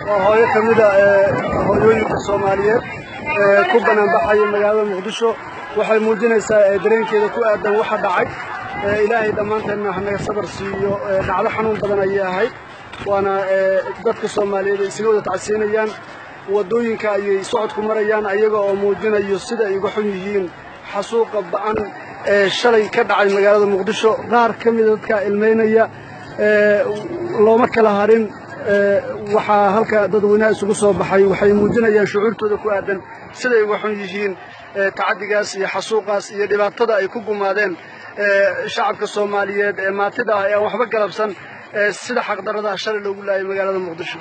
وهاي كميدا هويوينka Soomaaliyeed ku banaan baxay magaalada Muqdisho waxay muujinaysaa dareenkeeda ku aadan waxa dhacay ilaahay dhamaanteena hanaga sabar siiyo dhacdo xanuun badan ay ahayd waana dadka Soomaaliyeed isaga wada tacsiinayaan wadooyinka ay socodku marayaan ayaga oo muujinayo sida ay uga xun yihiin xasuuqa ba'an shalay ka dhacay magaalada Muqdisho qaar kamid dadka ilmeynaya looma kala harin waxa halka dadweynaha isugu soo baxay waxay muujinayaan shucuurtooda ku aadan sida ay uga xun yihiin tacadigaas iyo xasuuqaas iyo dhibaatada ay ku gumaadeen shacabka Soomaaliyeed ee maatida ah ee waxba galabsan sida xaq darrada shalay loogu laayay magaalada Muqdisho